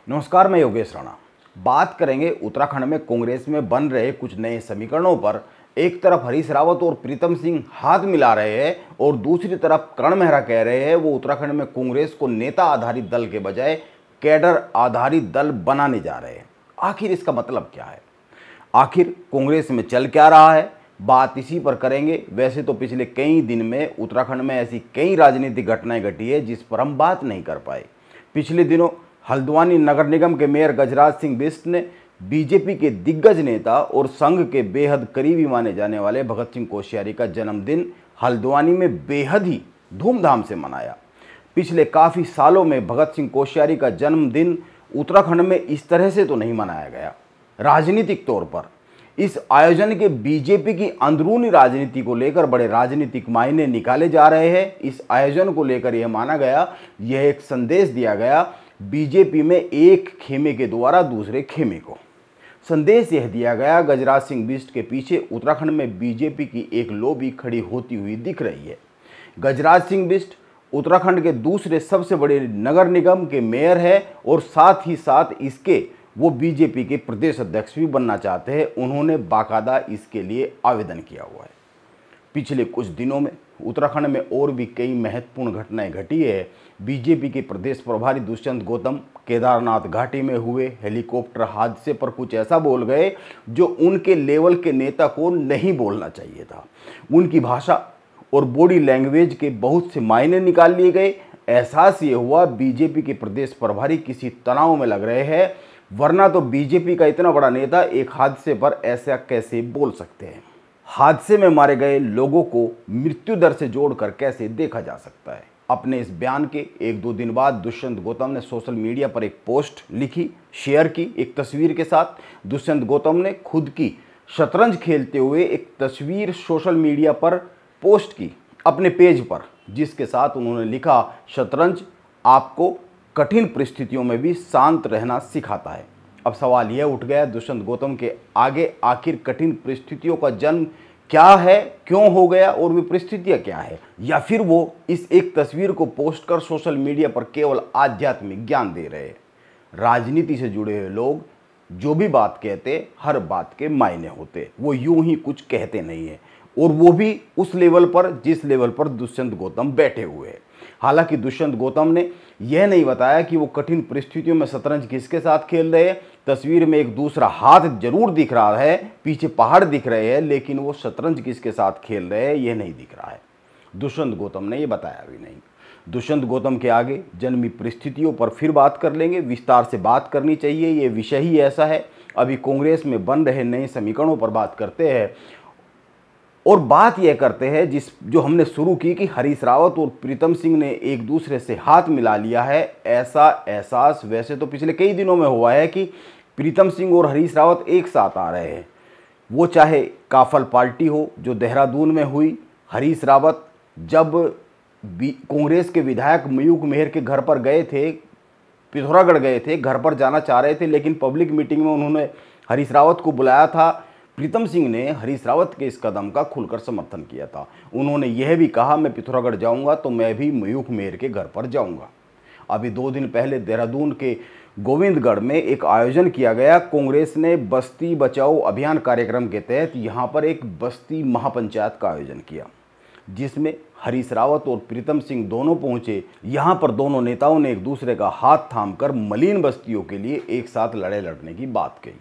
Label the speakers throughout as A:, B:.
A: नमस्कार, मैं योगेश राणा। बात करेंगे उत्तराखंड में कांग्रेस में बन रहे कुछ नए समीकरणों पर। एक तरफ हरीश रावत और प्रीतम सिंह हाथ मिला रहे हैं और दूसरी तरफ करण मेहरा कह रहे हैं वो उत्तराखंड में कांग्रेस को नेता आधारित दल के बजाय कैडर आधारित दल बनाने जा रहे हैं। आखिर इसका मतलब क्या है? आखिर कांग्रेस में चल क्या रहा है? बात इसी पर करेंगे। वैसे तो पिछले कई दिन में उत्तराखंड में ऐसी कई राजनीतिक घटनाएं घटी है जिस पर हम बात नहीं कर पाए। पिछले दिनों हल्द्वानी नगर निगम के मेयर गजराज सिंह बिष्ट ने बीजेपी के दिग्गज नेता और संघ के बेहद करीबी माने जाने वाले भगत सिंह कोश्यारी का जन्मदिन हल्द्वानी में बेहद ही धूमधाम से मनाया। पिछले काफ़ी सालों में भगत सिंह कोश्यारी का जन्मदिन उत्तराखंड में इस तरह से तो नहीं मनाया गया। राजनीतिक तौर पर इस आयोजन के बीजेपी की अंदरूनी राजनीति को लेकर बड़े राजनीतिक मायने निकाले जा रहे हैं। इस आयोजन को लेकर यह माना गया, यह एक संदेश दिया गया बीजेपी में एक खेमे के द्वारा दूसरे खेमे को। संदेश यह दिया गया, गजराज सिंह बिष्ट के पीछे उत्तराखंड में बीजेपी की एक लॉबी खड़ी होती हुई दिख रही है। गजराज सिंह बिष्ट उत्तराखंड के दूसरे सबसे बड़े नगर निगम के मेयर है और साथ ही साथ इसके वो बीजेपी के प्रदेश अध्यक्ष भी बनना चाहते हैं। उन्होंने बाकायदा इसके लिए आवेदन किया हुआ है। पिछले कुछ दिनों में उत्तराखंड में और भी कई महत्वपूर्ण घटनाएं घटी है। बीजेपी के प्रदेश प्रभारी दुष्यंत गौतम केदारनाथ घाटी में हुए हेलीकॉप्टर हादसे पर कुछ ऐसा बोल गए जो उनके लेवल के नेता को नहीं बोलना चाहिए था। उनकी भाषा और बॉडी लैंग्वेज के बहुत से मायने निकाल लिए गए। एहसास ये हुआ बीजेपी के प्रदेश प्रभारी किसी तनाव में लग रहे हैं, वरना तो बीजेपी का इतना बड़ा नेता एक हादसे पर ऐसा कैसे बोल सकते हैं? हादसे में मारे गए लोगों को मृत्यु दर से जोड़कर कैसे देखा जा सकता है? अपने इस बयान के एक दो दिन बाद दुष्यंत गौतम ने सोशल मीडिया पर एक पोस्ट लिखी, शेयर की एक तस्वीर के साथ। दुष्यंत गौतम ने खुद की शतरंज खेलते हुए एक तस्वीर सोशल मीडिया पर पोस्ट की अपने पेज पर, जिसके साथ उन्होंने लिखा, शतरंज आपको कठिन परिस्थितियों में भी शांत रहना सिखाता है। अब सवाल यह उठ गया दुष्यंत गौतम के आगे, आखिर कठिन परिस्थितियों का जन्म क्या है, क्यों हो गया और वे परिस्थितियां क्या है? या फिर वो इस एक तस्वीर को पोस्ट कर सोशल मीडिया पर केवल आध्यात्मिक ज्ञान दे रहे हैं? राजनीति से जुड़े हुए लोग जो भी बात कहते, हर बात के मायने होते, वो यूं ही कुछ कहते नहीं है, और वो भी उस लेवल पर जिस लेवल पर दुष्यंत गौतम बैठे हुए हैं। हालांकि दुष्यंत गौतम ने यह नहीं बताया कि वो कठिन परिस्थितियों में शतरंज किसके साथ खेल रहे हैं। तस्वीर में एक दूसरा हाथ जरूर दिख रहा है, पीछे पहाड़ दिख रहे हैं, लेकिन वो शतरंज किसके साथ खेल रहे हैं यह नहीं दिख रहा है। दुष्यंत गौतम ने यह बताया भी नहीं। दुष्यंत गौतम के आगे जन्मी परिस्थितियों पर फिर बात कर लेंगे, विस्तार से बात करनी चाहिए, ये विषय ही ऐसा है। अभी कांग्रेस में बन रहे नए समीकरणों पर बात करते हैं और बात यह करते हैं जो हमने शुरू की कि हरीश रावत और प्रीतम सिंह ने एक दूसरे से हाथ मिला लिया है। ऐसा एहसास वैसे तो पिछले कई दिनों में हुआ है कि प्रीतम सिंह और हरीश रावत एक साथ आ रहे हैं। वो चाहे काफल पार्टी हो जो देहरादून में हुई, हरीश रावत जब कांग्रेस के विधायक मयूख मेहर के घर पर गए थे, पिथौरागढ़ गए थे, घर पर जाना चाह रहे थे, लेकिन पब्लिक मीटिंग में उन्होंने हरीश रावत को बुलाया था। प्रीतम सिंह ने हरीश रावत के इस कदम का खुलकर समर्थन किया था। उन्होंने यह भी कहा, मैं पिथौरागढ़ जाऊंगा तो मैं भी मयूख मेहर के घर पर जाऊंगा। अभी 2 दिन पहले देहरादून के गोविंदगढ़ में एक आयोजन किया गया। कांग्रेस ने बस्ती बचाओ अभियान कार्यक्रम के तहत यहाँ पर एक बस्ती महापंचायत का आयोजन किया, जिसमें हरीश रावत और प्रीतम सिंह दोनों पहुंचे। यहाँ पर दोनों नेताओं ने एक दूसरे का हाथ थामकर मलिन बस्तियों के लिए एक साथ लड़ने की बात कही।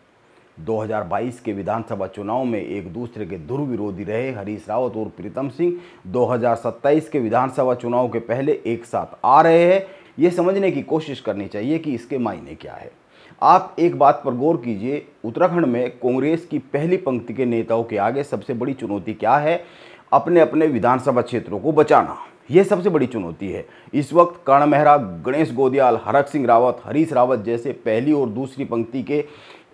A: 2022 के विधानसभा चुनाव में एक दूसरे के ध्रुव विरोधी रहे हरीश रावत और प्रीतम सिंह 2027 के विधानसभा चुनाव के पहले एक साथ आ रहे हैं। ये समझने की कोशिश करनी चाहिए कि इसके मायने क्या है। आप एक बात पर गौर कीजिए, उत्तराखंड में कांग्रेस की पहली पंक्ति के नेताओं के आगे सबसे बड़ी चुनौती क्या है? अपने अपने विधानसभा क्षेत्रों को बचाना, यह सबसे बड़ी चुनौती है। इस वक्त कर्ण मेहरा, गणेश गोदियाल, हरक सिंह रावत, हरीश रावत जैसे पहली और दूसरी पंक्ति के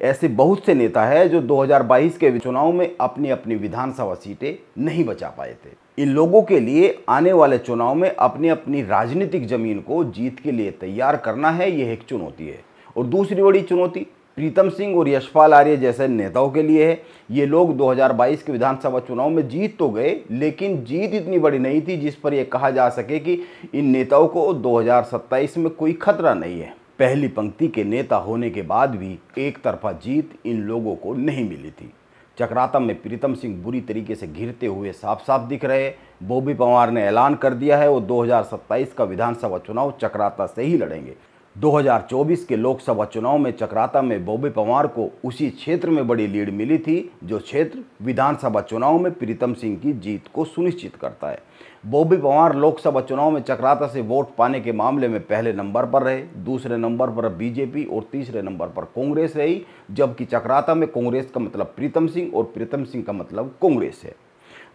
A: ऐसे बहुत से नेता हैं जो 2022 के चुनाव में अपनी अपनी विधानसभा सीटें नहीं बचा पाए थे। इन लोगों के लिए आने वाले चुनाव में अपनी अपनी राजनीतिक जमीन को जीत के लिए तैयार करना है, यह एक चुनौती है। और दूसरी बड़ी चुनौती प्रीतम सिंह और यशपाल आर्य जैसे नेताओं के लिए है। ये लोग 2022 के विधानसभा चुनाव में जीत तो गए, लेकिन जीत इतनी बड़ी नहीं थी जिस पर यह कहा जा सके कि इन नेताओं को 2027 में कोई खतरा नहीं है। पहली पंक्ति के नेता होने के बाद भी एक तरफा जीत इन लोगों को नहीं मिली थी। चकराता में प्रीतम सिंह बुरी तरीके से घिरते हुए साफ साफ दिख रहे। बॉबी पंवार ने ऐलान कर दिया है वो 2027 का विधानसभा चुनाव चकराता से ही लड़ेंगे। 2024 के लोकसभा चुनाव में चकराता में बॉबी पंवार को उसी क्षेत्र में बड़ी लीड मिली थी जो क्षेत्र विधानसभा चुनाव में प्रीतम सिंह की जीत को सुनिश्चित करता है। बॉबी पंवार लोकसभा चुनाव में चकराता से वोट पाने के मामले में पहले नंबर पर रहे, दूसरे नंबर पर बीजेपी और तीसरे नंबर पर कांग्रेस रही, जबकि चकराता में कांग्रेस का मतलब प्रीतम सिंह और प्रीतम सिंह का मतलब कांग्रेस है।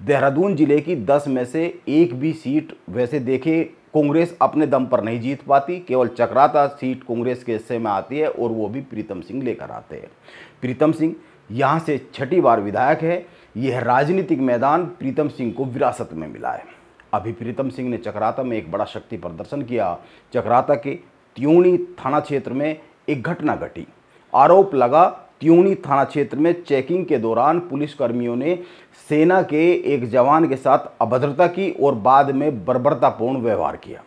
A: देहरादून जिले की 10 में से एक भी सीट वैसे देखे कांग्रेस अपने दम पर नहीं जीत पाती, केवल चकराता सीट कांग्रेस के हिस्से में आती है और वो भी प्रीतम सिंह लेकर आते हैं। प्रीतम सिंह यहाँ से 6ठी बार विधायक है। यह राजनीतिक मैदान प्रीतम सिंह को विरासत में मिला है। अभी प्रीतम सिंह ने चकराता में एक बड़ा शक्ति प्रदर्शन किया। चकराता के त्यूणी थाना क्षेत्र में एक घटना घटी। आरोप लगा त्यूणी थाना क्षेत्र में चेकिंग के दौरान पुलिसकर्मियों ने सेना के एक जवान के साथ अभद्रता की और बाद में बर्बरतापूर्ण व्यवहार किया।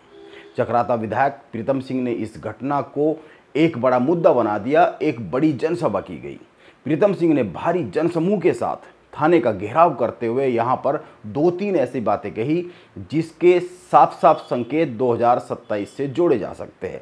A: चकराता विधायक प्रीतम सिंह ने इस घटना को एक बड़ा मुद्दा बना दिया। एक बड़ी जनसभा की गई। प्रीतम सिंह ने भारी जनसमूह के साथ थाने का घेराव करते हुए यहाँ पर 2-3 ऐसी बातें कही जिसके साफ साफ संकेत 2027 से जोड़े जा सकते हैं।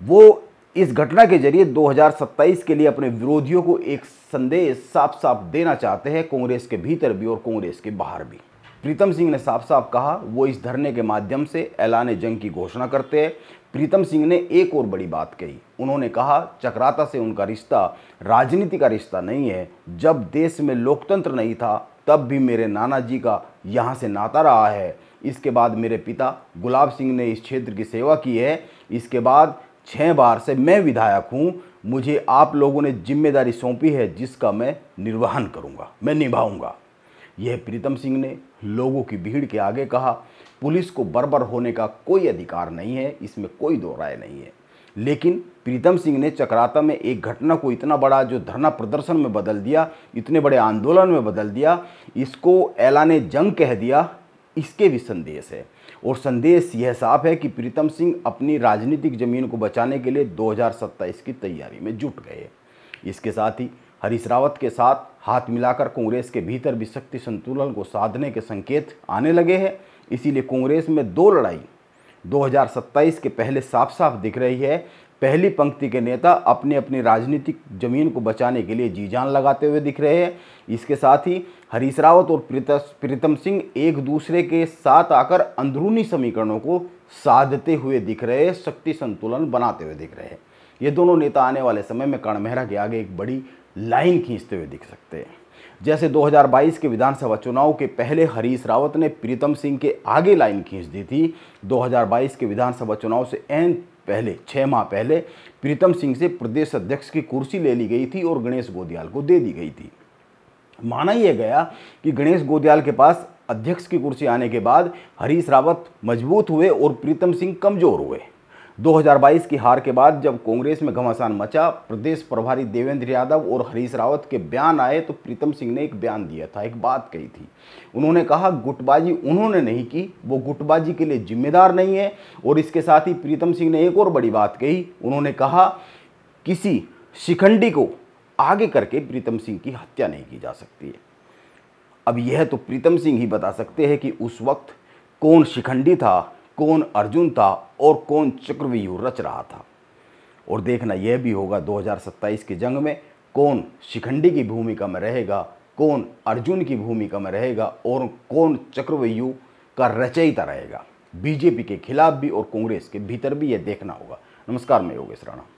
A: वो इस घटना के जरिए 2027 के लिए अपने विरोधियों को एक संदेश साफ साफ देना चाहते हैं, कांग्रेस के भीतर भी और कांग्रेस के बाहर भी। प्रीतम सिंह ने साफ साफ कहा वो इस धरने के माध्यम से ऐलान जंग की घोषणा करते हैं। प्रीतम सिंह ने एक और बड़ी बात कही। उन्होंने कहा चकराता से उनका रिश्ता राजनीति का रिश्ता नहीं है। जब देश में लोकतंत्र नहीं था तब भी मेरे नाना जी का यहाँ से नाता रहा है। इसके बाद मेरे पिता गुलाब सिंह ने इस क्षेत्र की सेवा की है। इसके बाद 6 बार से मैं विधायक हूँ। मुझे आप लोगों ने जिम्मेदारी सौंपी है जिसका मैं निर्वहन करूँगा, मैं निभाऊँगा। यह प्रीतम सिंह ने लोगों की भीड़ के आगे कहा। पुलिस को बर्बर होने का कोई अधिकार नहीं है, इसमें कोई दो राय नहीं है। लेकिन प्रीतम सिंह ने चकराता में एक घटना को इतना बड़ा जो धरना प्रदर्शन में बदल दिया, इतने बड़े आंदोलन में बदल दिया, इसको ऐलान जंग कह दिया। इसके भी संदेश है और संदेश यह साफ है कि प्रीतम सिंह अपनी राजनीतिक जमीन को बचाने के लिए 2027 की तैयारी में जुट गए। इसके साथ ही हरीश रावत के साथ हाथ मिलाकर कांग्रेस के भीतर भी शक्ति संतुलन को साधने के संकेत आने लगे हैं। इसीलिए कांग्रेस में 2 लड़ाई 2027 के पहले साफ साफ दिख रही है। पहली पंक्ति के नेता अपनी अपनी राजनीतिक जमीन को बचाने के लिए जी जान लगाते हुए दिख रहे हैं। इसके साथ ही हरीश रावत और प्रीतम सिंह एक दूसरे के साथ आकर अंदरूनी समीकरणों को साधते हुए दिख रहे हैं, शक्ति संतुलन बनाते हुए दिख रहे हैं। ये दोनों नेता आने वाले समय में कर्ण मेहरा के आगे एक बड़ी लाइन खींचते हुए दिख सकते हैं। जैसे 2022 के विधानसभा चुनाव के पहले हरीश रावत ने प्रीतम सिंह के आगे लाइन खींच दी थी, 2022 के विधानसभा चुनाव से ऐन पहले 6 माह पहले प्रीतम सिंह से प्रदेश अध्यक्ष की कुर्सी ले ली गई थी और गणेश गोदियाल को दे दी गई थी। माना यह गया कि गणेश गोदियाल के पास अध्यक्ष की कुर्सी आने के बाद हरीश रावत मजबूत हुए और प्रीतम सिंह कमजोर हुए। 2022 की हार के बाद जब कांग्रेस में घमासान मचा, प्रदेश प्रभारी देवेंद्र यादव और हरीश रावत के बयान आए तो प्रीतम सिंह ने एक बयान दिया था, एक बात कही थी। उन्होंने कहा गुटबाजी उन्होंने नहीं की, वो गुटबाजी के लिए जिम्मेदार नहीं है। और इसके साथ ही प्रीतम सिंह ने एक और बड़ी बात कही। उन्होंने कहा किसी शिखंडी को आगे करके प्रीतम सिंह की हत्या नहीं की जा सकती है। अब यह तो प्रीतम सिंह ही बता सकते हैं कि उस वक्त कौन शिखंडी था, कौन अर्जुन था और कौन चक्रव्यूह रच रहा था। और देखना यह भी होगा 2027 की जंग में कौन शिखंडी की भूमिका में रहेगा, कौन अर्जुन की भूमिका में रहेगा और कौन चक्रव्यूह का रचयिता रहेगा। बीजेपी के खिलाफ भी और कांग्रेस के भीतर भी यह देखना होगा। नमस्कार, मैं योगेश राणा।